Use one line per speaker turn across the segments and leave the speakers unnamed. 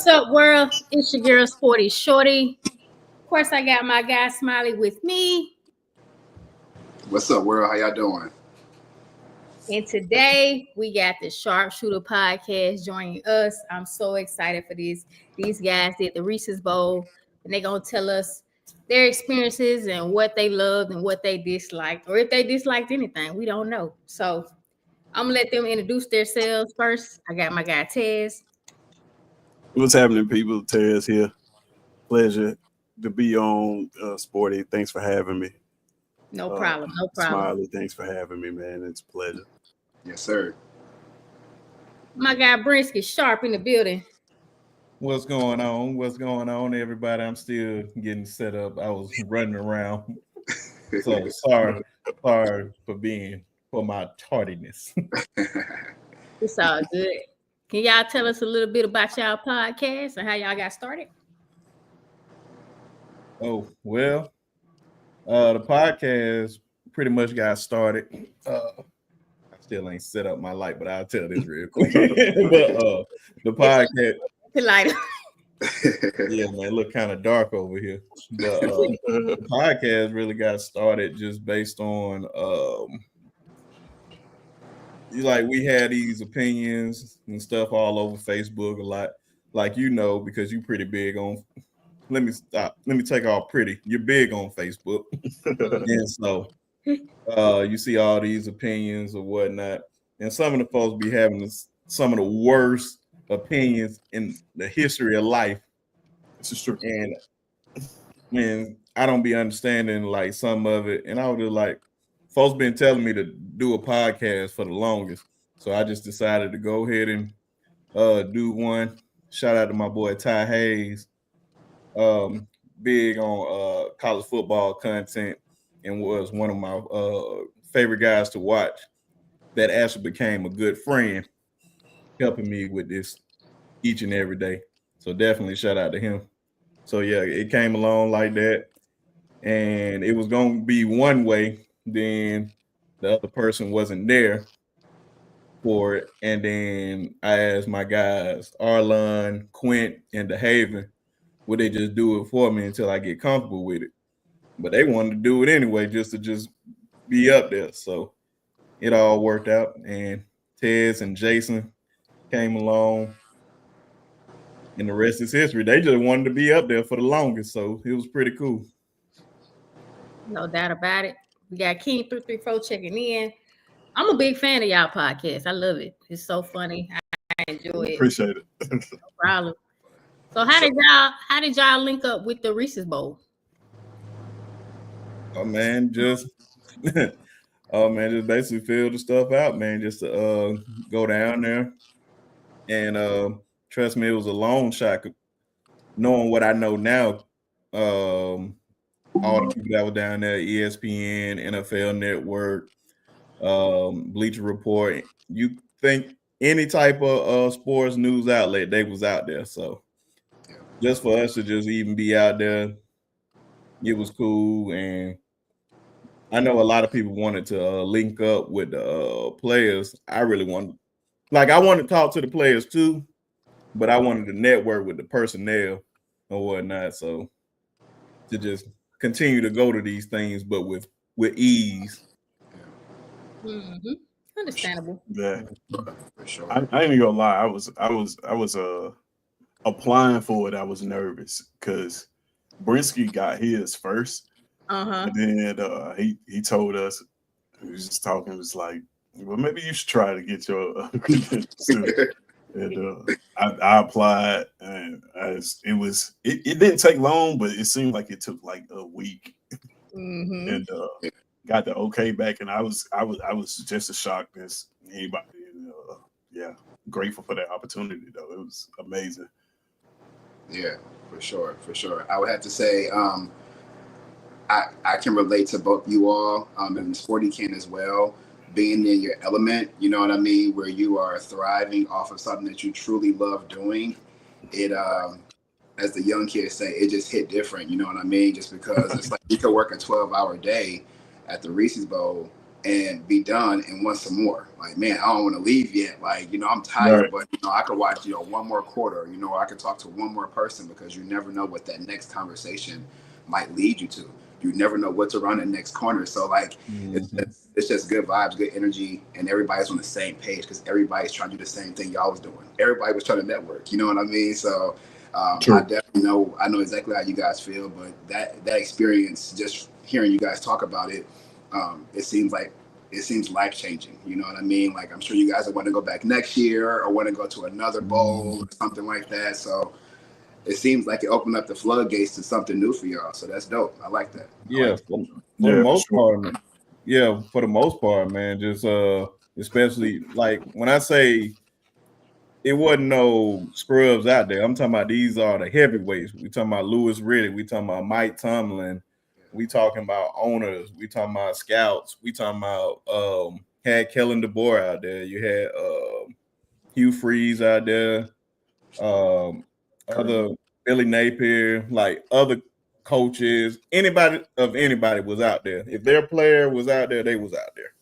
What's up, world? It's your girl, Sporty Shorty. Of course, I got my guy Smiley with me.
What's up, world? How y'all doing?
And today we got the Sharpshooter podcast joining us. I'm so excited for this. These guys did the Reese's Bowl, and they're gonna tell us their experiences and what they loved and what they disliked, or if they disliked anything. We don't know. So I'm gonna let them introduce themselves first. I got my guy Tez.
What's happening, people? Tez here. Pleasure to be on Sporty. Thanks for having me.
No problem. No problem.
Smiley, thanks for having me, man. It's a pleasure.
Yes, sir.
My guy Brinsky Sharpe in the building.
What's going on? What's going on, everybody? I'm still getting set up. I was running around. So sorry for my tardiness.
It's all good. Can y'all tell us a little bit about y'all podcast and how y'all got started?
Oh, well, the podcast pretty much got started. I still ain't set up my light, but I'll tell this real quick. But the podcast.
Lighter.
Yeah, man, it look kind of dark over here. But the podcast really got started just based on like we had these opinions and stuff all over Facebook a lot, like because you're pretty big on. Let me stop. Let me take off pretty. You're big on Facebook, and so you see all these opinions or whatnot, and some of the folks be having some of the worst opinions in the history of life.
This is true.
And man, I don't be understanding like some of it, and I was just like, folks been telling me to do a podcast for the longest, so I just decided to go ahead and do one. Shout out to my boy Ty Hayes, big on college football content, and was one of my favorite guys to watch. That actually became a good friend, helping me with this each and every day. So definitely shout out to him. So yeah, it came along like that, and it was gonna be one way. Then the other person wasn't there for it, and then I asked my guys Arlon, Quint, and DeHaven, would they just do it for me until I get comfortable with it? But they wanted to do it anyway, just to be up there. So it all worked out, and Tez and Jason came along, and the rest is history. They just wanted to be up there for the longest, so it was pretty cool.
No doubt about it. We got King 334 checking in. I'm a big fan of y'all podcast. I love it. It's so funny. I enjoy it.
Appreciate it.
No problem. So how did y'all link up with the Reese's Bowl?
Oh man, just basically fill the stuff out, man. Just to go down there, and trust me, it was a long shot. Knowing what I know now, all the people that were down there, ESPN, NFL Network, Bleacher Report. You think any type of sports news outlet, they was out there. So just for us to just even be out there, it was cool. And I know a lot of people wanted to link up with the players. I really wanted, I wanted to talk to the players too, but I wanted to network with the personnel or whatnot. So to just continue to go to these things, but with ease.
Mm-hmm. Understandable.
Yeah,
For sure.
I ain't even gonna lie. I was applying for it. I was nervous because Brinsky got his first. And then he told us, he was just talking, it was like, well, maybe you should try to get your and I applied, and it didn't take long, but it seemed like it took like a week. And got the okay back, and I was just as shocked as anybody. And, yeah, grateful for that opportunity though. It was amazing.
Yeah, for sure. I would have to say, I can relate to both you all, and Sporty can as well. Being in your element, you know what I mean, where you are thriving off of something that you truly love doing. It, as the young kids say, it just hit different. You know what I mean? Just because it's like you could work a 12-hour day at the Reese's Bowl, and be done and want some more. Like, man, I don't want to leave yet. Like, I'm tired,
Right.
but I could watch, one more quarter, I could talk to one more person, because you never know what that next conversation might lead you to. You never know what's around the next corner. So like,
Mhm.
it's just good vibes, good energy, and everybody's on the same page, because everybody's trying to do the same thing y'all was doing. Everybody was trying to network. You know what I mean? So I
True.
definitely I know exactly how you guys feel, but that experience, just hearing you guys talk about it, it seems life changing. You know what I mean? Like, I'm sure you guys want to go back next year or want to go to another bowl or something like that. So it seems like it opened up the floodgates to something new for y'all. So that's dope. I like that. I
Yeah,
like that.
for the
Yeah, for
most
sure.
part, man. Yeah, for the most part, man. Just especially like when I say it wasn't no scrubs out there. I'm talking about these are the heavyweights. We talking about Lewis Riddick. We talking about Mike Tomlin. We talking about owners. We talking about scouts. We talking about had Kellen DeBoer out there. You had Hugh Freeze out there. Um, other Billy Napier, like other coaches, anybody was out there. If their player was out there, they was out there.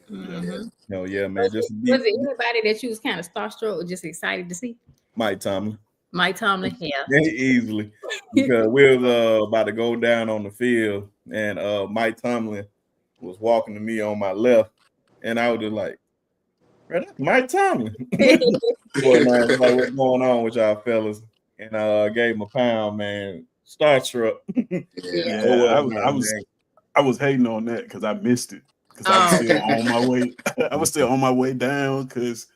Yeah.
Mm-hmm.
No, yeah, man.
Was
Just
it,
to
was
be
it anybody that you was kind of starstruck or just excited to see?
Mike Tomlin.
Mike Tomlin, yeah.
Easily, because we was about to go down on the field, and Mike Tomlin was walking to me on my left, and I was just like, "Bro, that's Mike Tomlin." Boy, man, it's like, what's going on with y'all fellas? And gave him a pound, man. Starstruck.
Yeah.
Yeah.
Oh
Yeah,
well,
I was hating on that because I missed it because I was
Oh,
still on my way. I was still on my way down because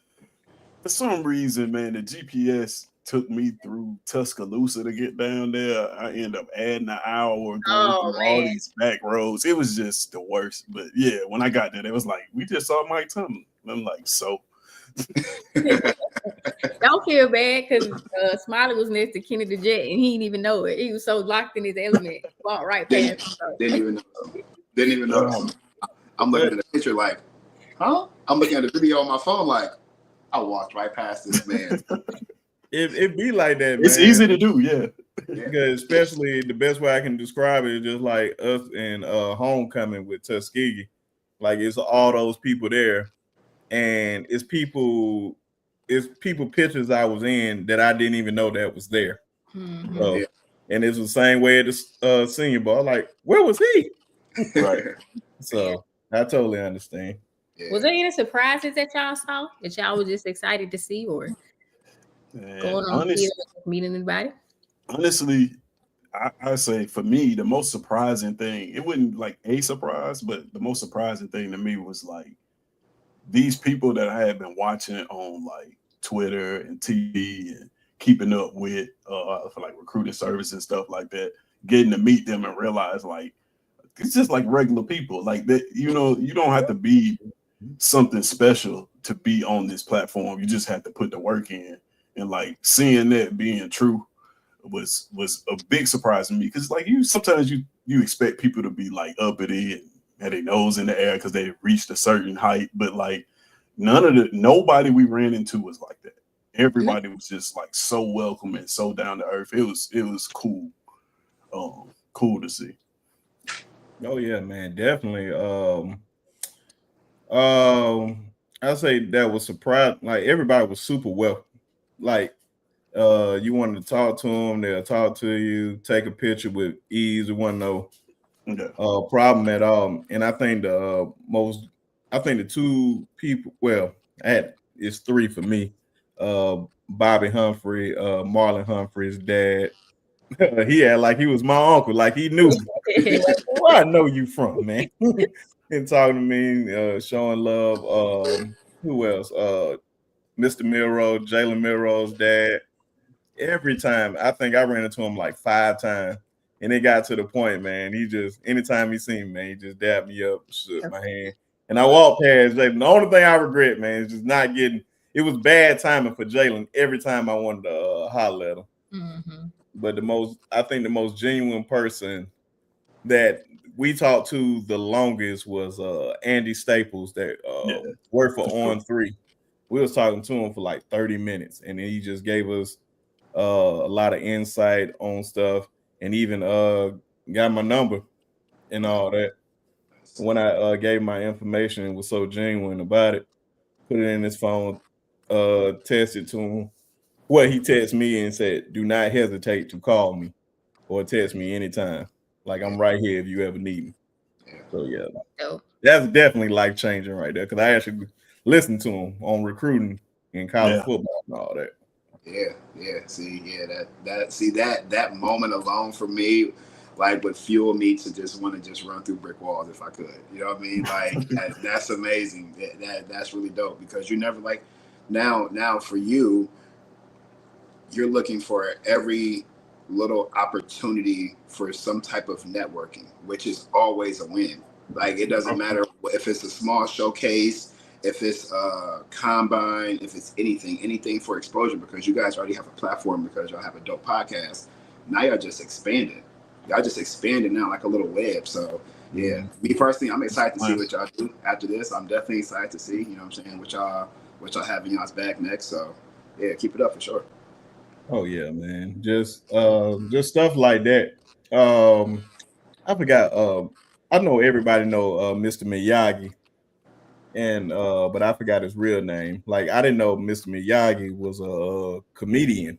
for some reason, man, the GPS took me through Tuscaloosa to get down there. I ended up adding an hour going
oh
through all
man.
these back roads. It was just the worst. But yeah, when I got there, it was like, we just saw Mike Tomlin. I'm like, so
Don't feel bad because Smiley was next to Kenny the Jet and he didn't even know it. He was so locked in his element, walked right past
didn't
him. So.
didn't even notice. Didn't even notice.
um,
I'm looking
but
at the picture like, huh? I'm looking at the video on my phone like, I walked right past this man.
it be like that,
it's
man.
easy to do. Yeah.
Yeah.
Because especially the best way I can describe it is just like us in homecoming with Tuskegee. Like it's all those people there, and it's people pictures I was in that I didn't even know that was there.
Mhm.
Yeah.
So, and it's the same way at the Senior Bowl. Like, where was he?
Right.
Yeah.
So I totally understand.
Was
Yeah.
there any surprises that y'all saw that y'all was just excited to see or
And
going on the field and meeting anybody?
honestly, I say for me, the most surprising thing, it wasn't like a surprise, but the most surprising thing to me was like these people that I had been watching on like Twitter and TV and keeping up with for like recruiting service and stuff like that, getting to meet them and realize like it's just like regular people. Like that, you don't have to be something special to be on this platform. You just have to put the work in. And like seeing that being true was a big surprise to me because like sometimes you expect people to be like uppity and had their nose in the air because they reached a certain height, but like nobody we ran into was like that. Everybody was just like so welcoming, so down to earth. It was cool, cool to see.
Oh yeah, man, definitely. I say that was surprised. Like everybody was super welcome. Like you wanted to talk to them, they'll talk to you, take a picture with ease. It wasn't no
Yeah,
problem at all. And I think the two people, well, it's three for me. Bobby Humphrey, Marlon Humphrey's dad. He had like he was my uncle, like he knew me. He like, where I know you from, man. And talking to me, showing love. Who else? Mr. Milrow, Jalen Milrow's dad. Every time, I think I ran into him like 5 times. And it got to the point, man. He just anytime he seen me, man, he just dabbed me up, shook my hand. And I walked past Jalen. The only thing I regret, man, is just not getting it was bad timing for Jalen every time I wanted to holler at him.
Mm-hmm.
But I think the most genuine person that we talked to the longest was Andy Staples that
yeah,
worked for
for sure.
On 3. We was talking to him for like 30 minutes, and then he just gave us a lot of insight on stuff, and even got my number and all that. When I gave my information and was so genuine about it, put it in his phone, texted to him. Well, he texted me and said, "Do not hesitate to call me or text me anytime. Like I'm right here if you ever need me."
Yeah.
So yeah,
So
that's definitely life changing right there. Because I actually listened to him on recruiting in college
Yeah.
football and all that.
Yeah. See, that moment alone for me, like, would fuel me to just want to just run through brick walls if I could. You know what I mean? Like, that's amazing. That's really dope because you never like now for you, you're looking for every little opportunity for some type of networking, which is always a win. Like, it doesn't matter if it's a small showcase, if it's a combine, if it's anything for exposure, because you guys already have a platform because y'all have a dope podcast. Now y'all just expanded. Y'all just expanded now like a little web. So yeah, me personally, I'm excited to see what y'all do after this. I'm definitely excited to see, you know what I'm saying, what y'all have in y'all's back next. So yeah, keep it up for sure.
Oh yeah, man. Just stuff like that. I forgot. I know everybody know Mr. Miyagi, and but I forgot his real name. Like I didn't know Mr. Miyagi was a comedian,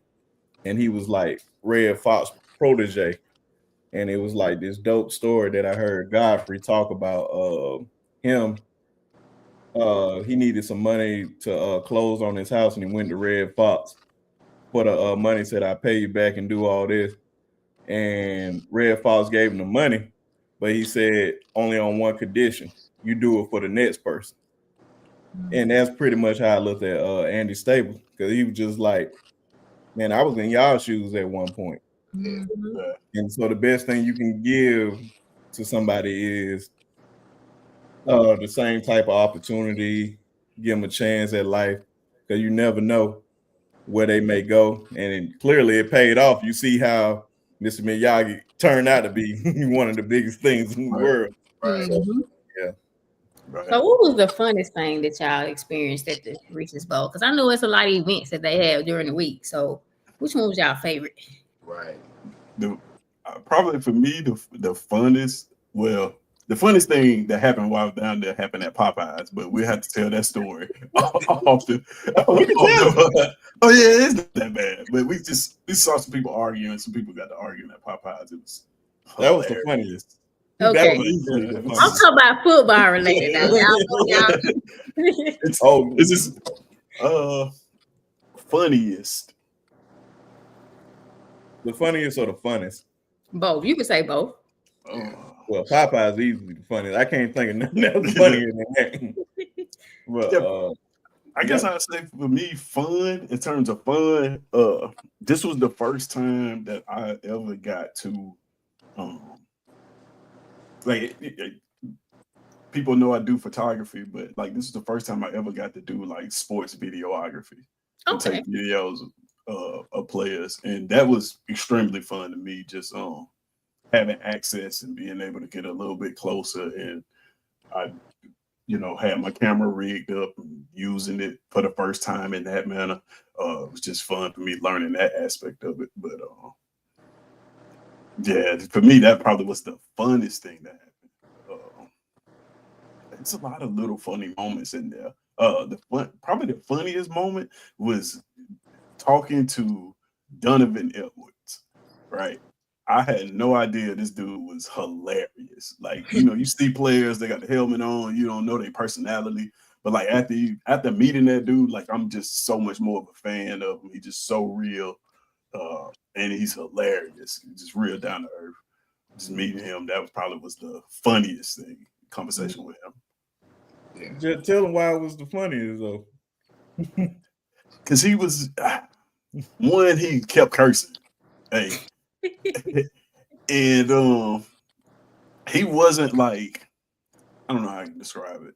and he was like Red Fox protege, and it was like this dope story that I heard Godfrey talk about. Him, he needed some money to close on his house, and he went to Red Fox for the money. Said, "I pay you back and do all this." And Red Fox gave him the money, but he said only on one condition: you do it for the next person. And that's pretty much how I looked at Andy Staples, because he was just like, man, I was in y'all shoes at one point.
Yeah.
And so the best thing you can give to somebody is the same type of opportunity, give them a chance at life, because you never know where they may go. And clearly it paid off. You see how Mr. Miyagi turned out to be one of the biggest things in the world.
Right.
So, yeah.
Right.
So, what was the funnest thing that y'all experienced at the Reese's Bowl? Because I know it's a lot of events that they have during the week. So, which one was y'all favorite?
Right.
The probably for me the funnest. Well, the funnest thing that happened while I was down there happened at Popeyes, but we have to tell that story often. Oh yeah, it's not that bad. But we saw some people arguing. Some people got to arguing at Popeyes. It was
That was the
hilarious.
funniest.
Okay.
That was easily the
I'm
funniest.
talking about football related now. Y'all.
It's just funniest.
The funniest or the funnest?
Both. You can say both.
Well, Popeyes is easily the funniest. I can't think of nothing else funnier than that. But
I guess I'd say for me, fun in terms of fun. This was the first time that I ever got to, people know I do photography, but like this is the first time I ever got to do like sports videography and
Okay.
take videos of players, and that was extremely fun to me. Just having access and being able to get a little bit closer, and I had my camera rigged up and using it for the first time in that manner. It was just fun for me learning that aspect of it. But yeah, for me, that probably was the funnest thing that happened. It's a lot of little funny moments in there. Probably the funniest moment was talking to Donovan Edwards, right? I had no idea this dude was hilarious. Like, you see players, they got the helmet on, you don't know their personality. But like after meeting that dude, like I'm just so much more of a fan of him. He's just so real. And he's hilarious. He's just real down to earth. Just meeting him, that was the funniest thing, conversation with him.
Yeah.
just tell him why it was the funniest though.
Because he was one, he kept cursing. Hey. And he wasn't like, I don't know how I can describe it.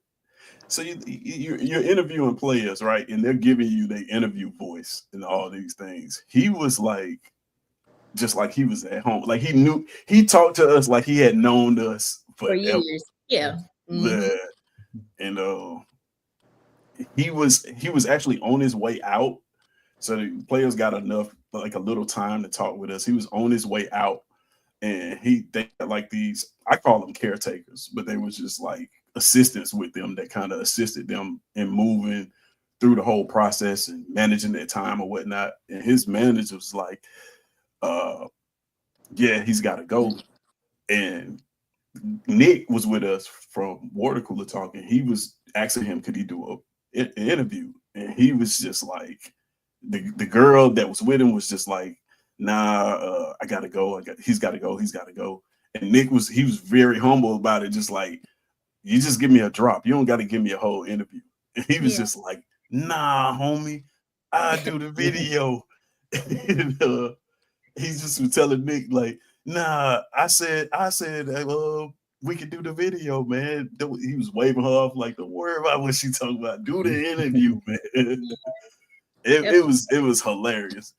So you're interviewing players, right? And they're giving you their interview voice and all these things. He was like, just like he was at home. Like he talked to us like he had known us
For
forever.
years. Yeah.
And he was actually on his way out. So the players got enough, like a little time to talk with us. He was on his way out. and they had like these, I call them caretakers, but they was just like assistants with them that kind of assisted them in moving through the whole process and managing their time or whatnot. And his manager was like, yeah, he's got to go. And Nick was with us from Water Cooler Talk, and he was asking him, could he do an interview? And he was just like, the girl that was with him was just like, nah, I gotta go. He's got to go. He's got to go. And Nick was very humble about it, just like, you just give me a drop. You don't got to give me a whole interview. And he was just like, nah, homie, I do the video. And, he just was telling Nick like, nah, I said, we could do the video, man. He was waving her off like, don't worry about what she talking about. Do the interview, man. It was hilarious.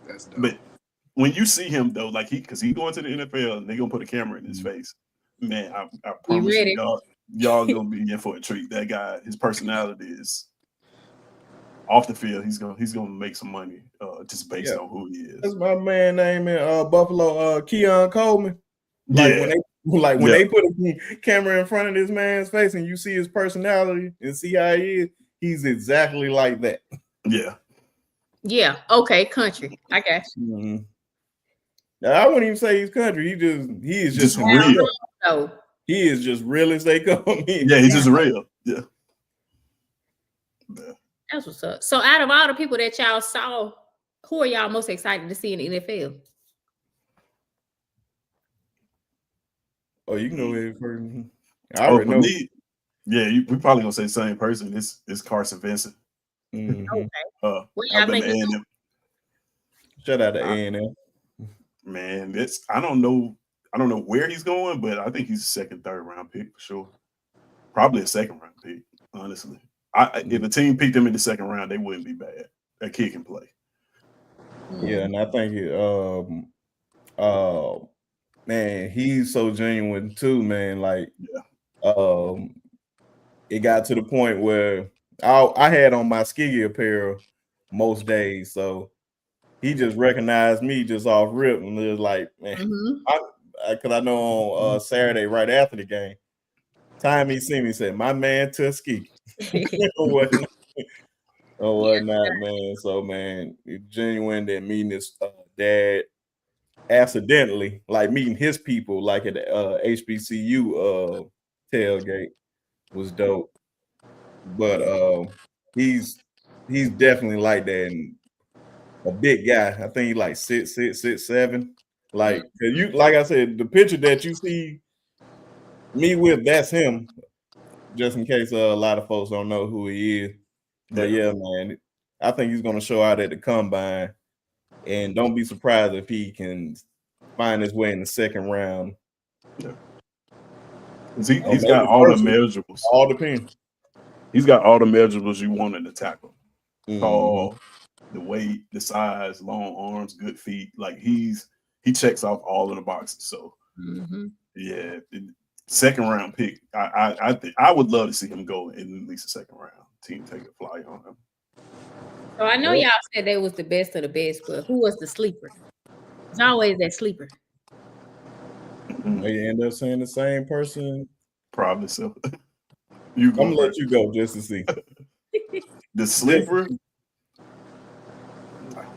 That's dope.
But when you see him though, like because he going to the NFL and they gonna put a camera in his face, man. I promise you, y'all gonna be in for a treat. That guy, his personality is off the field. He's gonna make some money just based on who he is.
That's my man name in Buffalo, Keon Coleman. Like when they put a camera in front of this man's face and you see his personality and see how he is, he's exactly like that.
Yeah.
Yeah. Okay. Country. I got you.
Mm-hmm. Now, I wouldn't even say he's country. He is just
real.
No.
He is just real as they come in.
Yeah, he's just real. Yeah.
That's what's up. So out of all the people that y'all saw, who are y'all most excited to see in the NFL?
Oh, you can go ahead first. I already know.
Me, yeah, we probably gonna say the same person. It's Carson Vincent.
Mm-hmm.
Okay.
Shout out to A&M.
Man, I don't know where he's going, but I think he's a second, third round pick for sure. Probably a second round pick, honestly. If a team picked him in the second round, they wouldn't be bad. That kid can play.
Yeah, and I think man, he's so genuine too, man. Like, it got to the point where I had on my skiggy apparel most days, so he just recognized me just off rip and was like, man, because I know on Saturday right after the game, time he seen me said, my man Tuskegee. or whatnot, man. So man, it's genuine that meeting his dad accidentally, like meeting his people, like at the HBCU tailgate, was dope. But he's definitely like that, and a big guy. I think he's like 6'7". Like like I said, the picture that you see me with, that's him. Just in case a lot of folks don't know who he is. But yeah, man, I think he's gonna show out at the combine, and don't be surprised if he can find his way in the second round.
Yeah. He's got all the measurables.
All depends.
He's got all the measurables you wanted to tackle. Tall, the weight, the size, long arms, good feet. Like he checks off all of the boxes. So yeah, second round pick. I would love to see him go in at least a second round. Team take a fly on him.
So I know y'all said they was the best of the best, but who was the sleeper? It's always that sleeper.
They end up saying the same person.
Probably so.
I'm gonna let you go just to see.
The sleeper.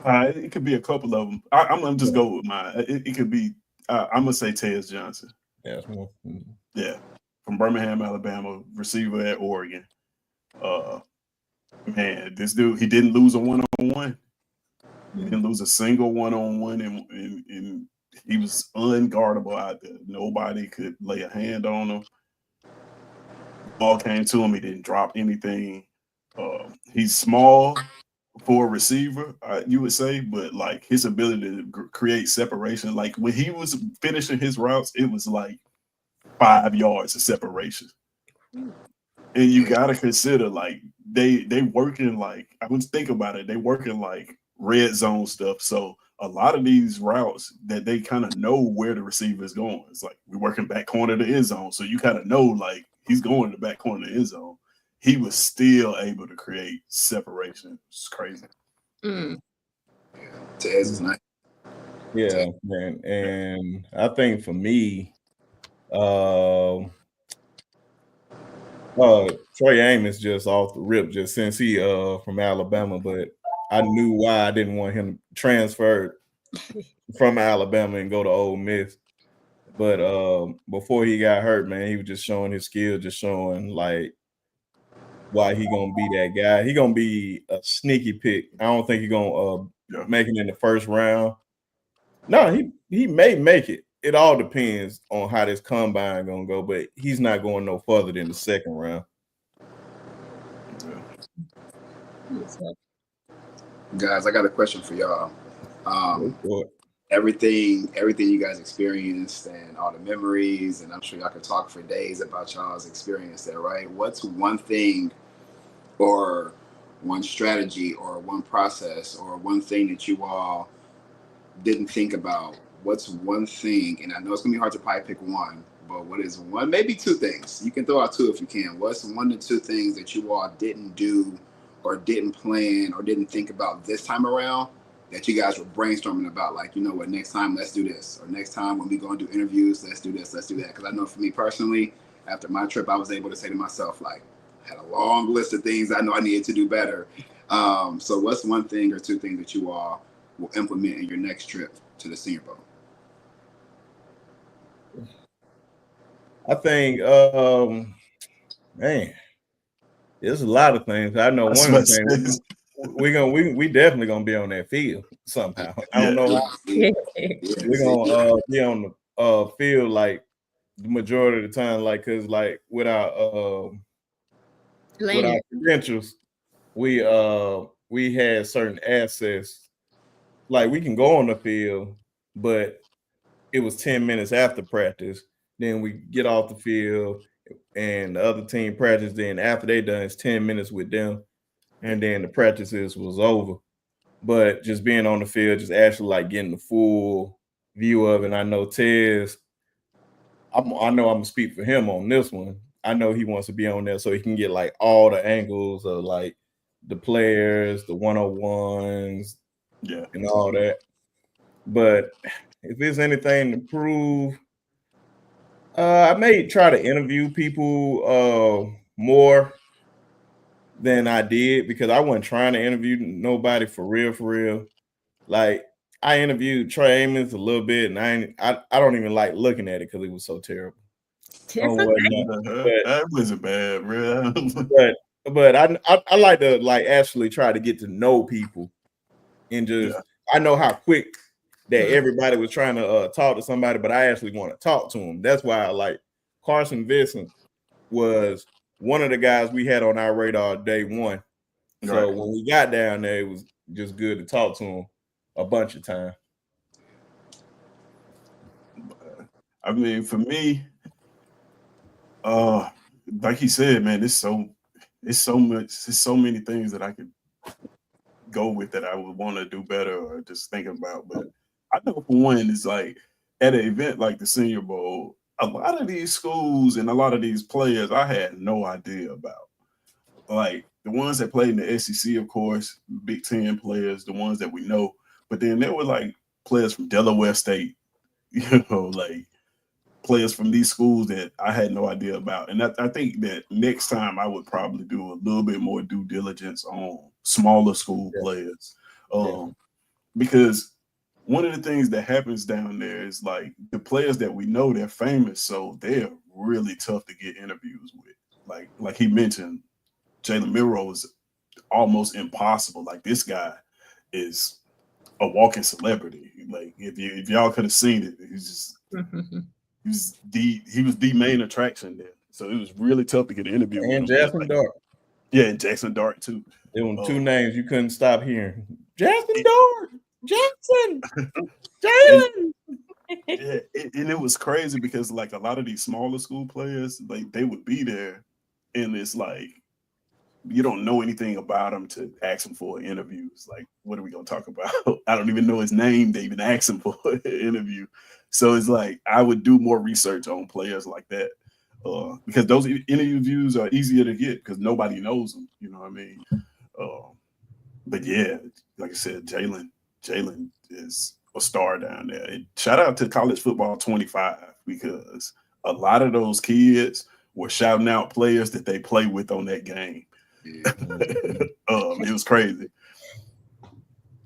It could be a couple of them. I'm gonna just go with mine. It could be. I'm gonna say Tez Johnson. Yeah, from Birmingham, Alabama, receiver at Oregon. Man, this dude, he didn't lose a one-on-one. He didn't lose a single one-on-one, and he was unguardable out there. Nobody could lay a hand on him. Ball came to him. He didn't drop anything. He's small for a receiver, you would say, but like his ability to create separation, like when he was finishing his routes, it was like 5 yards of separation. And you gotta consider, like they working, like I was thinking about it, they working like red zone stuff. So a lot of these routes that they kind of know where the receiver is going. It's like we're working back corner to end zone, so you kind of know like he's going to the back corner to end zone. He was still able to create separation. It's crazy.
Yeah, Tez is nice.
Yeah, man. And I think for me, Trey Amos just off the rip, just since he from Alabama, but I knew why I didn't want him transferred from Alabama and go to Ole Miss. But before he got hurt, man, he was just showing his skill, just showing like why he gonna be that guy. He gonna be a sneaky pick. I don't think he gonna make it in the first round. No, he may make it. It all depends on how this combine gonna go, but he's not going no further than the second round.
Guys, I got a question for y'all. Everything you guys experienced and all the memories, and I'm sure y'all could talk for days about y'all's experience there, right? What's one thing or one strategy or one process or one thing that you all didn't think about? What's one thing, and I know it's gonna be hard to probably pick one, but what is one, maybe two things? You can throw out two if you can. What's one to two things that you all didn't do or didn't plan or didn't think about this time around that you guys were brainstorming about? Like, you know what, next time let's do this, or next time when we go and do interviews, let's do this, let's do that. Because I know for me personally, after my trip, I was able to say to myself, like, I had a long list of things I know I needed to do better. So what's one thing or two things that you all will implement in your next trip to the Senior Bowl?
I think, man, there's a lot of things. I know one of the things we definitely gonna be on that field somehow. I don't know how. We're gonna be on the field like the majority of the time, like because like with our credentials, we had certain access. Like we can go on the field, but it was 10 minutes after practice. Then we get off the field and the other team practice. Then after they done, it's 10 minutes with them. And then the practices was over. But just being on the field, just actually like getting the full view of it. And I know Tez, I know I'm gonna speak for him on this one. I know he wants to be on there so he can get like all the angles of like the players, the 101s, and all that. But if there's anything to prove, I may try to interview people more than I did because I wasn't trying to interview nobody for real. Like I interviewed Trey Amos a little bit, and I don't even like looking at it because it was so terrible.
That wasn't bad, bro.
but I like to like actually try to get to know people and just I know how quick that everybody was trying to talk to somebody, but I actually want to talk to them. That's why I like Carson Vincent was one of the guys we had on our radar day one. So when we got down there, it was just good to talk to him a bunch of times.
I mean, for me, like he said, man, it's so many things that I could go with that I would want to do better or just think about. But I know for one, it's like at an event like the Senior Bowl, a lot of these schools and a lot of these players I had no idea about. Like the ones that played in the SEC, of course, Big Ten players, the ones that we know. But then there were like players from Delaware State, you know, like players from these schools that I had no idea about. And I think that next time I would probably do a little bit more due diligence on smaller school players. Because one of the things that happens down there is like the players that we know, they're famous, so they're really tough to get interviews with. Like he mentioned, Jalen Milroe is almost impossible. Like this guy is a walking celebrity. Like if y'all could have seen it, he's just he was the main attraction there. So it was really tough to get an interview
and
with him.
Jackson Dart.
Yeah, and Jackson Dart too.
There were two names you couldn't stop hearing. Jackson Dart, Jackson, Jalen.
Yeah, and it was crazy because like a lot of these smaller school players, like they would be there, and it's like you don't know anything about him to ask him for interviews. Like, what are we gonna talk about? I don't even know his name to even ask him for an interview. So it's like I would do more research on players like that because those interviews are easier to get because nobody knows them. You know what I mean? But yeah, like I said, Jalen is a star down there. And shout out to College Football 25 because a lot of those kids were shouting out players that they play with on that game.
Yeah.
It was crazy.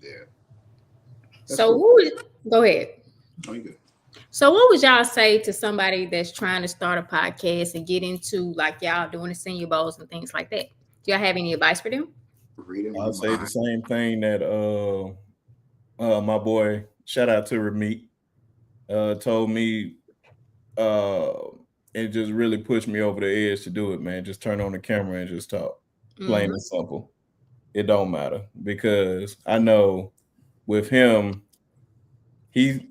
Yeah.
So go ahead.
Oh, you good.
So what would y'all say to somebody that's trying to start a podcast and get into like y'all doing the Senior Bowls and things like that? Do y'all have any advice for them?
I'll say the same thing that my boy, shout out to Ramit, told me, it just really pushed me over the edge to do it, man. Just turn on the camera and just talk. Plain and simple. It don't matter because I know with him, he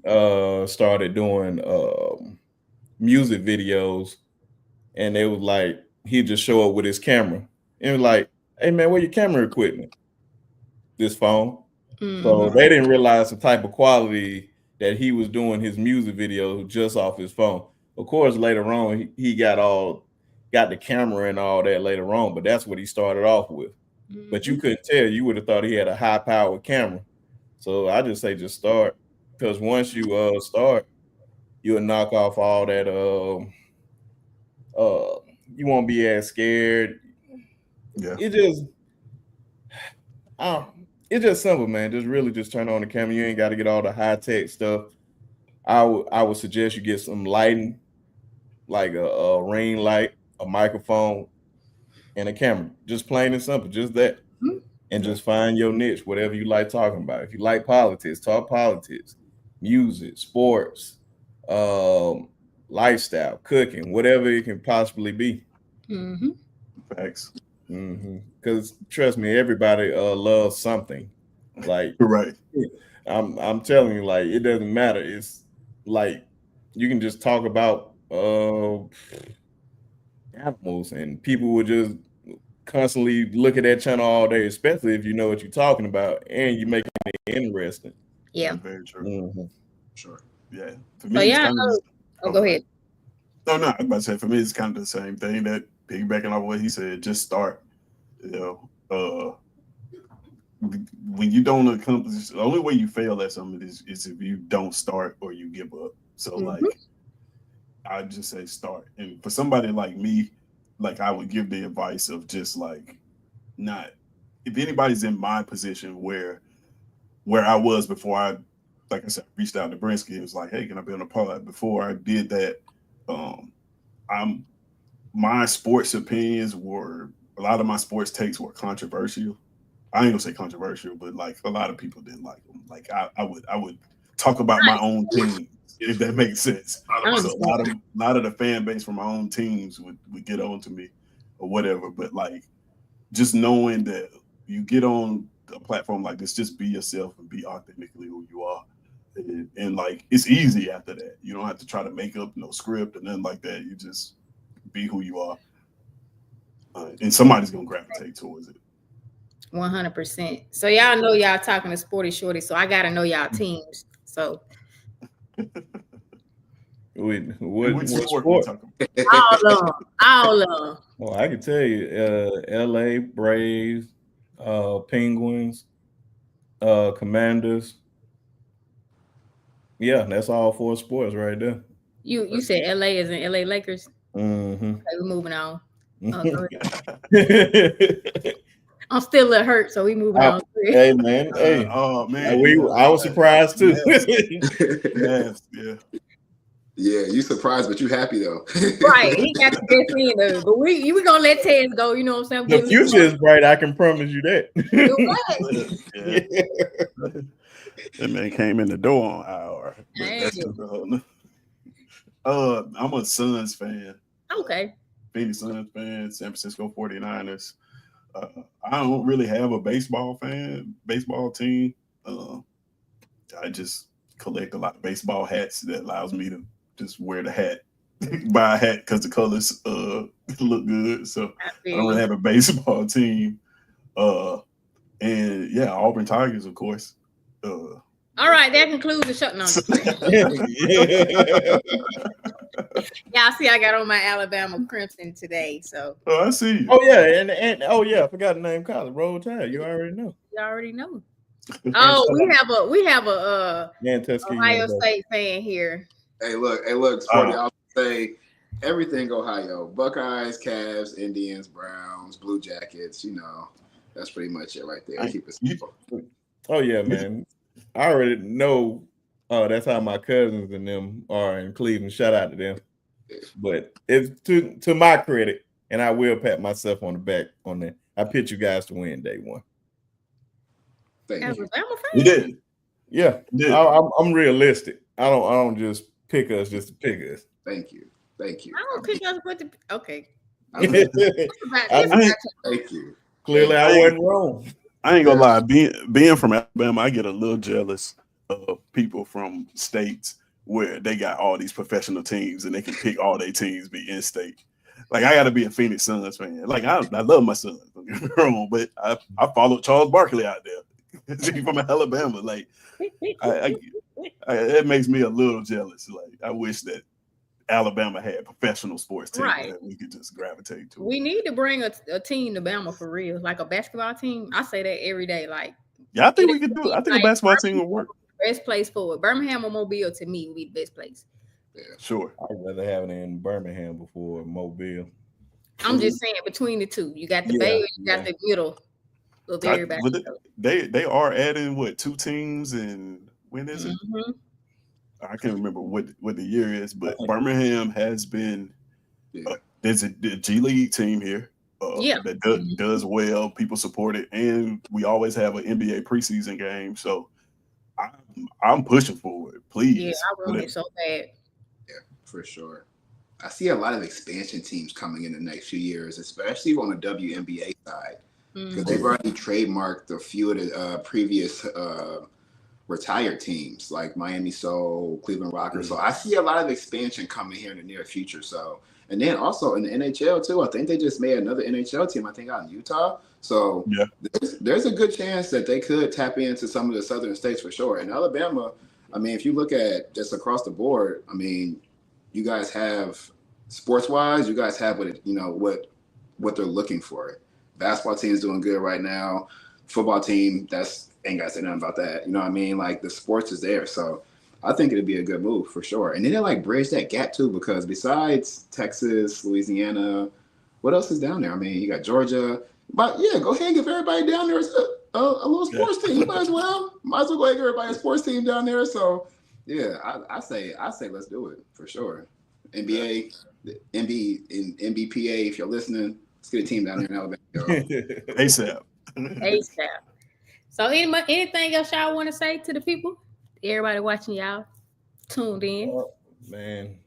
started doing music videos, and it was like he'd just show up with his camera and it was like, "Hey man, where your camera equipment?" This phone. So they didn't realize the type of quality that he was doing his music videos just off his phone. Of course, later on he got the camera and all that later on, but that's what he started off with. But you couldn't tell. You would have thought he had a high-powered camera. So I just say just start, because once you start, you'll knock off all that. You won't be as scared.
Yeah.
It's just simple, man. Just really just turn on the camera. You ain't got to get all the high-tech stuff. I would suggest you get some lighting, like a ring light, a microphone, and a camera. Just plain and simple, just that. And just find your niche, whatever you like talking about. If you like politics, talk politics, music, sports, lifestyle, cooking, whatever it can possibly be.
Facts.
Because trust me, everybody loves something. Like,
right.
I'm telling you, like, it doesn't matter. It's like you can just talk about animals, and people will just constantly look at that channel all day, especially if you know what you're talking about and you make it interesting.
Yeah.
That's very true.
Sure.
Yeah. For me, it's kind of
go ahead.
No, I was about to say, for me, it's kind of the same thing, that piggybacking off what he said, just start. You know, when you don't accomplish, the only way you fail at something is if you don't start or you give up. So like, I just say start. And for somebody like me, like I would give the advice of just like not, if anybody's in my position where I was before I, like I said, reached out to Brinsky, it was like, hey, can I be on a pod? Before I did that, my sports opinions were, a lot of my sports takes were controversial. I ain't gonna say controversial, but like a lot of people didn't like them. Like I would talk about my own team, if that makes sense. So a lot of the fan base from my own teams would get on to me or whatever. But like just knowing that you get on a platform like this, just be yourself and be authentically who you are. And like it's easy after that. You don't have to try to make up no script and nothing like that. You just be who you are. And somebody's gonna gravitate towards it.
100%. So y'all know y'all talking to Sporty Shorty, so I gotta know y'all teams. So
what sport?
All of them.
Well, I can tell you, LA Braves, Penguins, Commanders. Yeah, that's all 4 sports right there.
You said LA is in LA Lakers.
Okay,
we're moving on. I'm still a little hurt, so we moving on.
Hey man,
oh man,
I was surprised too.
Yes, yeah.
Yeah, you surprised, but you happy though.
Right, he got the best in, but we gonna let Tez go. You know what I'm saying?
The future is bright. I can promise you that.
That man came in the door on hour. I'm a Suns fan.
Okay.
Phoenix Suns fan, San Francisco 49ers. I don't really have a baseball team. I just collect a lot of baseball hats that allows me to just wear the hat, buy a hat because the colors look good. So I don't really have a baseball team. And yeah, Auburn Tigers, of course.
All right, that concludes the show. No, y'all see, I got on my Alabama Crimson today. So
I see.
Oh yeah, and I forgot the name. College Roll Tide. You already know.
Oh, we have a
and Tuskegee
Ohio
University.
State fan here.
Hey, look, Sporty. I'll say everything Ohio: Buckeyes, Cavs, Indians, Browns, Blue Jackets. That's pretty much it right there.
I,
Keep it
you,
simple.
Oh yeah, man. I already know. That's how my cousins and them are in Cleveland. Shout out to them. But it's to my credit, and I will pat myself on the back on that. I picked you guys to win day one.
Thank you.
Alabama
you
fan.
did.
Yeah,
You did.
I'm realistic. I don't just pick us just to pick us.
Thank you. Thank you.
I don't pick us with the okay.
I mean, thank you.
Clearly, I wasn't wrong.
I ain't gonna lie. Being from Alabama, I get a little jealous of people from states where they got all these professional teams and they can pick all their teams be in state. Like I got to be a Phoenix Suns fan. Like I love my Suns, don't get me wrong, but I followed Charles Barkley out there. He's from Alabama. Like it makes me a little jealous. Like I wish that Alabama had professional sports teams
Right.
that we could just gravitate to.
We need to bring a team to Bama for real, like a basketball team. I say that every day. Like,
Yeah, I think we could do it. I think
like,
a basketball team would work.
best place for it. Birmingham or Mobile to me would be the best place.
Sure.
I'd rather have it in Birmingham before Mobile.
I'm just saying between the two, you got the
Yeah,
Bay, you got the middle of everybody.
They are adding what 2 teams, and when is it?
Mhm.
I can't remember what the year is, but Birmingham has been. There's a G League team here that does well. People support it, and we always have an NBA preseason game. So I'm pushing for it. Please,
Yeah, I want it so bad.
Yeah, for sure. I see a lot of expansion teams coming in the next few years, especially on the WNBA side, because they've already trademarked a few of the previous retired teams like Miami Soul, Cleveland Rockers. So I see a lot of expansion coming here in the near future. So, and then also in the NHL too, I think they just made another NHL team, I think out in Utah. So there's a good chance that they could tap into some of the southern states for sure. And Alabama, I mean, if you look at just across the board, I mean, you guys have sports wise, you guys have what they're looking for. Basketball team is doing good right now. Football team, that's ain't got to say nothing about that. You know what I mean? Like the sports is there. So I think it'd be a good move for sure. And then they like bridge that gap too, because besides Texas, Louisiana, what else is down there? I mean, you got Georgia. But yeah, go ahead and give everybody down there a little sports team. You might as well go ahead and give everybody a sports team down there. So yeah, I say let's do it for sure. NBA, NBPA, if you're listening, let's get a team down there in Alabama.
ASAP.
ASAP. So anything else y'all want to say to the people? Everybody watching y'all tuned in.
Man,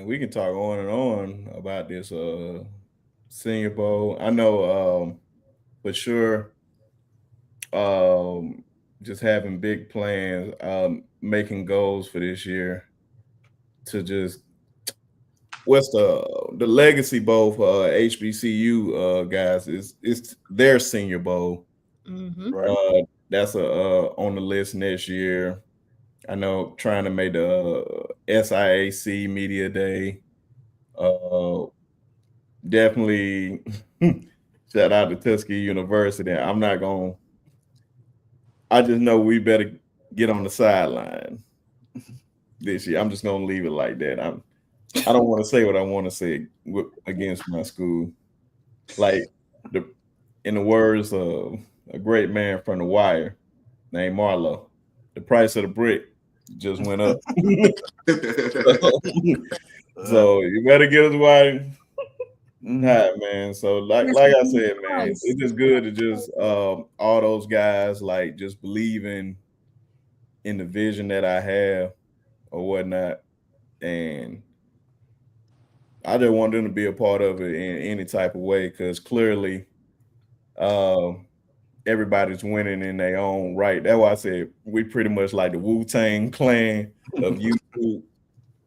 we can talk on and on about this Senior Bowl. I know for sure just having big plans, making goals for this year to just what's the Legacy Bowl for HBCU guys is their Senior Bowl.
Mm-hmm.
Right.
That's on the list next year. I know trying to make the SIAC Media Day. Definitely shout out to Tuskegee University. I just know we better get on the sideline this year. I'm just gonna leave it like that. I don't want to say what I want to say against my school. Like in the words of a great man from The Wire named Marlo, the price of the brick just went up. So you better get us wide. Hi, man. So like I said, man, it's just good to just all those guys like just believing in the vision that I have or whatnot. And I just want them to be a part of it in any type of way, because clearly everybody's winning in their own right. That's why I said we pretty much like the Wu-Tang Clan of YouTube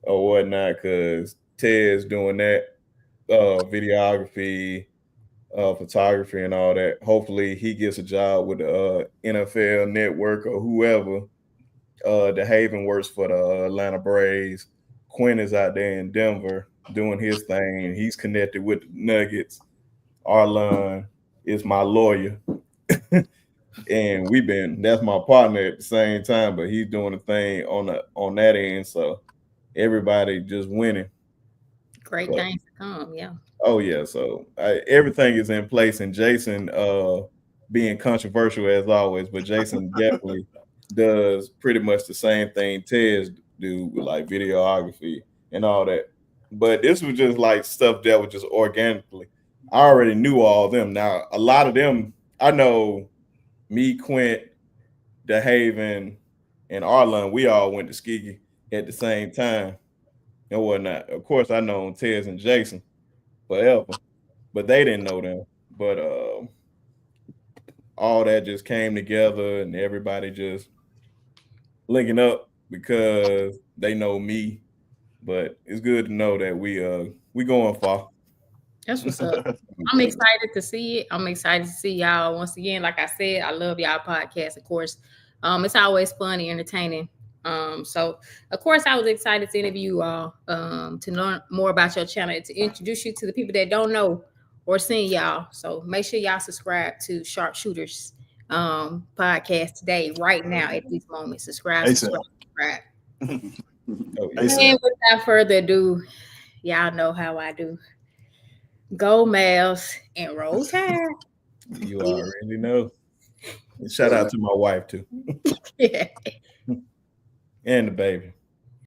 or whatnot, because Ted's doing that videography, photography and all that. Hopefully he gets a job with the NFL Network or whoever. The Haven works for the Atlanta Braves. Quinn is out there in Denver doing his thing. He's connected with the Nuggets. Arlon is my lawyer. and that's my partner at the same time, but he's doing the thing on that end, so everybody just winning.
Great
But
things to come. Yeah.
oh yeah, so everything is in place, and Jason, being controversial as always, but Jason definitely does pretty much the same thing Tez do with like videography and all that. But this was just like stuff that was just organically. I already knew all of them. Now a lot of them I know. Me, Quint, DeHaven, and Arlon, we all went to Skiki at the same time and whatnot. Of course, I know Tez and Jason forever, but they didn't know them. But all that just came together, and everybody just linking up because they know me. But it's good to know that we going far.
That's what's up. I'm excited to see it. I'm excited to see y'all once again. Like I said, I love y'all podcast, of course. It's always fun and entertaining. So of course I was excited to interview you all, to learn more about your channel, to introduce you to the people that don't know or seen y'all. So make sure y'all subscribe to Sharpshooters podcast today, right now, at this moment. Subscribe.
Oh, yeah.
And without further ado, y'all know how I do. Go Mavs and roll tide.
You already know. And shout out to my wife too.
Yeah.
And the baby.